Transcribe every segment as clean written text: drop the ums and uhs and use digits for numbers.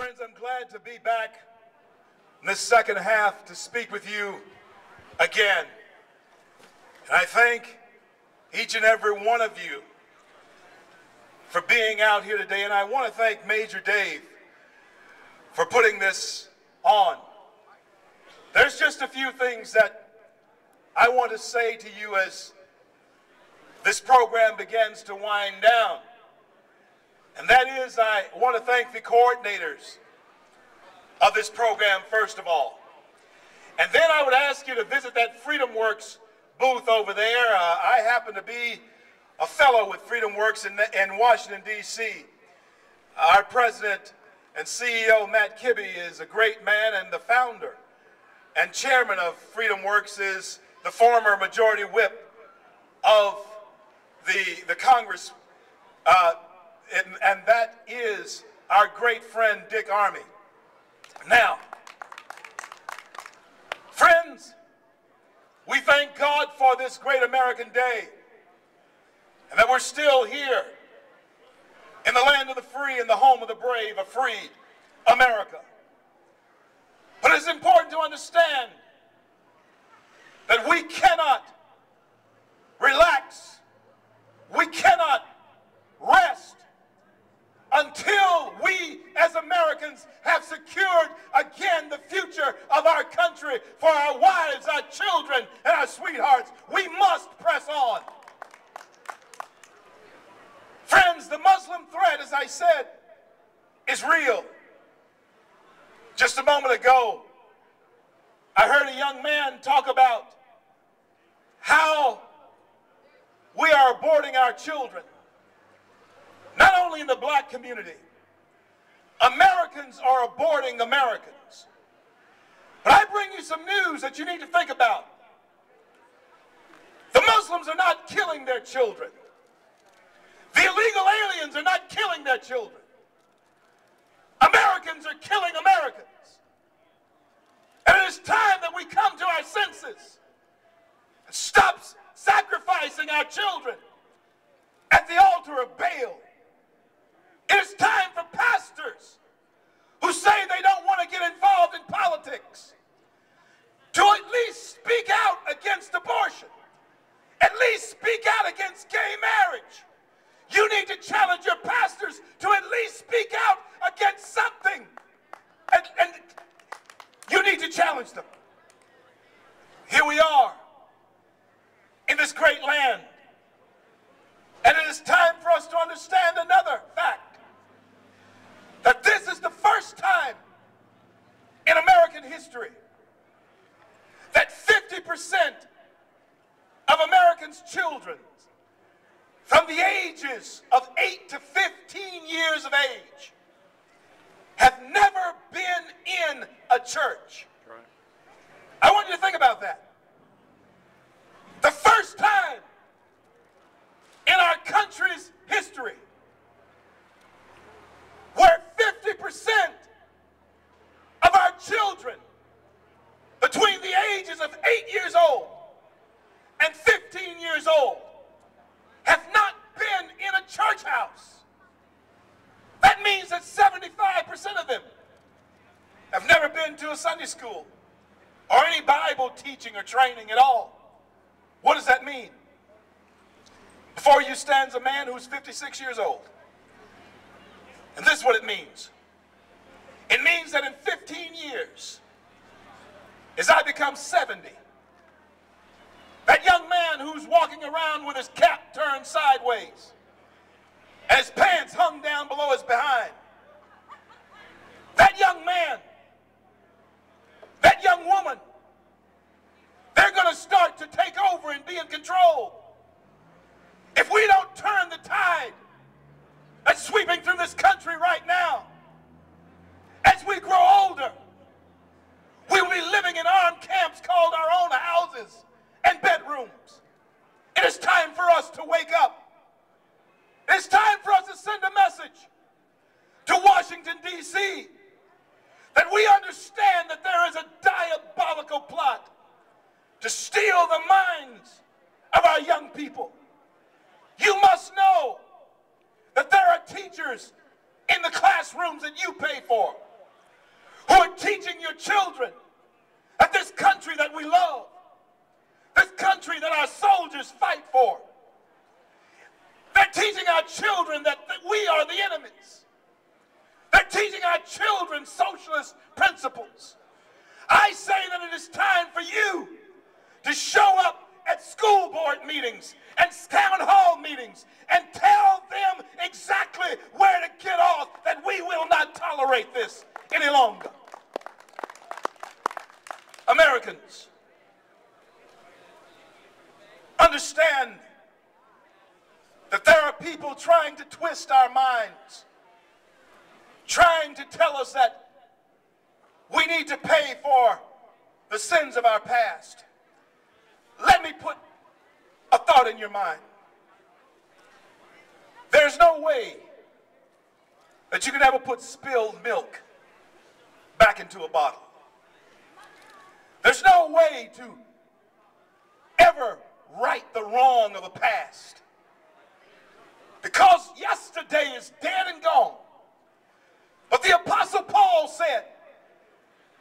Friends, I'm glad to be back in this second half to speak with you again. And I thank each and every one of you for being out here today. And I want to thank Major Dave for putting this on. There's just a few things that I want to say to you as this program begins to wind down. And that is, I want to thank the coordinators of this program, first of all. And then I would ask you to visit that Freedom Works booth over there. I happen to be a fellow with Freedom Works in Washington, D.C. Our president and CEO, Matt Kibbe, is a great man, and the founder and chairman of Freedom Works is the former majority whip of the Congress, and that is our great friend Dick Armey. Now, friends, we thank God for this great American day and that we're still here in the land of the free and the home of the brave, a free America. But it's important to understand that we cannot relax, we cannot rest until we as Americans have secured again the future of our country for our wives, our children, and our sweethearts. We must press on. Friends, the Muslim threat, as I said, is real. Just a moment ago, I heard a young man talk about how we are aborting our children. Not only in the black community, Americans are aborting Americans. But I bring you some news that you need to think about. The Muslims are not killing their children. The illegal aliens are not killing their children. Americans are killing Americans. And it is time that we come to our senses and stop sacrificing our children at the altar of Baal. It is time for pastors who say they don't want to get involved in politics to at least speak out against abortion, at least speak out against gay marriage. You need to challenge your pastors to at least speak out against something, and you need to challenge them. Here we are in this great land, and it is time for us to understand another fact. That this is the first time in American history that 50% of Americans' children from the ages of 8 to 15 years of age have never been in a church. I want you to think about that. The first time in our country's history where 50% of our children between the ages of 8 years old and 15 years old have not been in a church house. That means that 75% of them have never been to a Sunday school or any Bible teaching or training at all. What does that mean? Before you stands a man who's 56 years old. And this is what it means. It means that in 15 years, as I become 70, that young man who's walking around with his cap turned sideways and his pants hung down below his behind, that young man, that young woman, they're going to start to take over and be in control. If we don't turn the tide that's sweeping through this country right now, as we grow older, we will be living in armed camps called our own houses and bedrooms. It is time for us to wake up. It's time for us to send a message to Washington, D.C. that we understand that there is a diabolical plot to steal the minds of our young people. You must know that there are teachers in the classrooms that you pay for who are teaching your children that this country that we love, this country that our soldiers fight for, they're teaching our children that we are the enemies. They're teaching our children socialist principles. I say that it is time for you to show up at school board meetings and town hall meetings and tell them exactly where to get off, that we will not tolerate this any longer. Americans, understand that there are people trying to twist our minds, trying to tell us that we need to pay for the sins of our past. Let me put a thought in your mind. There's no way that you can ever put spilled milk back into a bottle. There's no way to ever right the wrong of the past, because yesterday is dead and gone. But the Apostle Paul said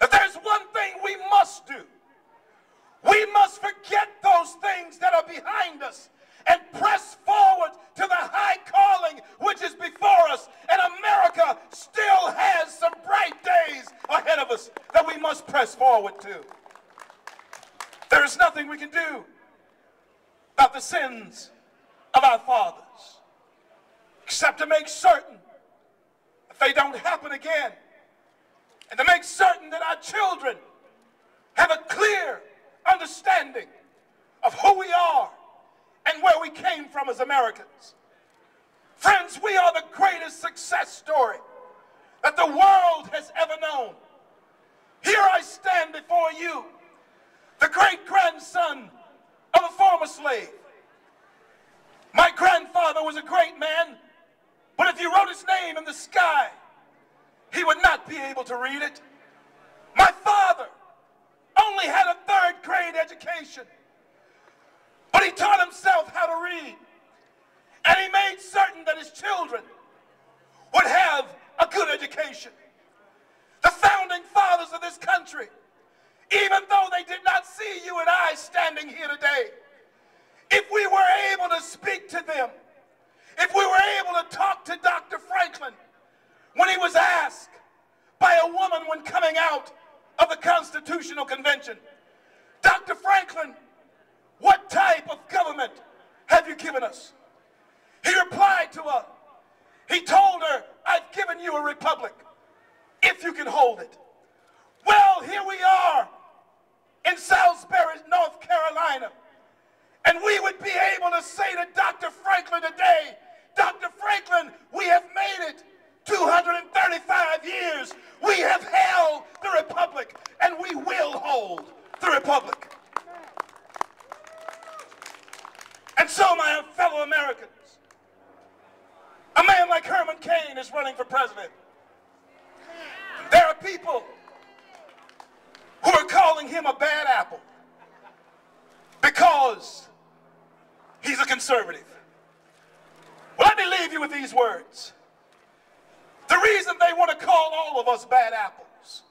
that there's one thing we must do. We must forget those things that are behind us and press forward to the high calling which is before us. And America still has some bright days ahead of us that we must press forward to. There is nothing we can do about the sins of our fathers except to make certain that they don't happen again, and to make certain that our children have a clear understanding of who we are and where we came from as Americans. Friends, we are the greatest success story that the world has ever known. Here I stand before you, the great-grandson of a former slave. My grandfather was a great man, but if you wrote his name in the sky, he would not be able to read it. My father only had a third-grade education, but he taught himself how to read, and he made certain that his children would have a good education. The founding fathers of this country, even though they did not see you and I standing here today, if we were able to speak to them, if we were able to talk to Dr. Franklin when he was asked by a woman when coming out of the Constitutional Convention, Dr. Franklin, what type of government have you given us? He replied to her. He told her, I've given you a republic, if you can hold it. Well, here we are in Salisbury, North Carolina, and we would be able to say to Dr. Franklin today, Dr. Franklin, we have made it 235 years. We have held the republic, and we will hold the republic. And so, my fellow Americans, a man like Herman Cain is running for president. There are people who are calling him a bad apple because he's a conservative. Well, let me leave you with these words. The reason they want to call all of us bad apples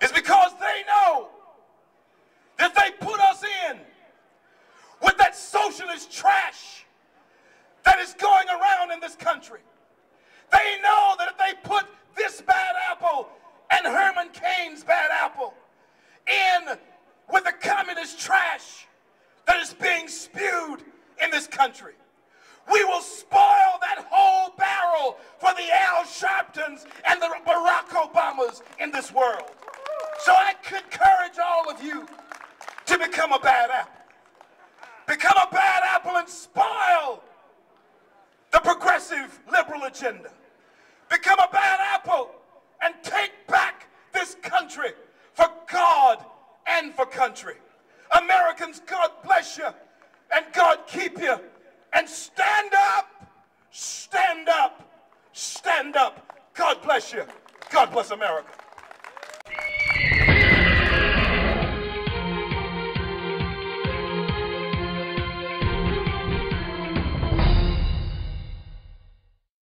is because they know that they put us in with that socialist trash that is going around in this country. They know that if they put this bad apple and Herman Cain's bad apple in with the communist trash that is being spewed in this country, we will spoil that whole barrel for the Al Sharptons and the Barack Obamas in this world. So I encourage all of you to become a bad apple. Become a bad apple and spoil the progressive liberal agenda. Become a bad apple and take back this country for God and for country. Americans, God bless you and God keep you. And stand up, stand up, stand up. God bless you. God bless America.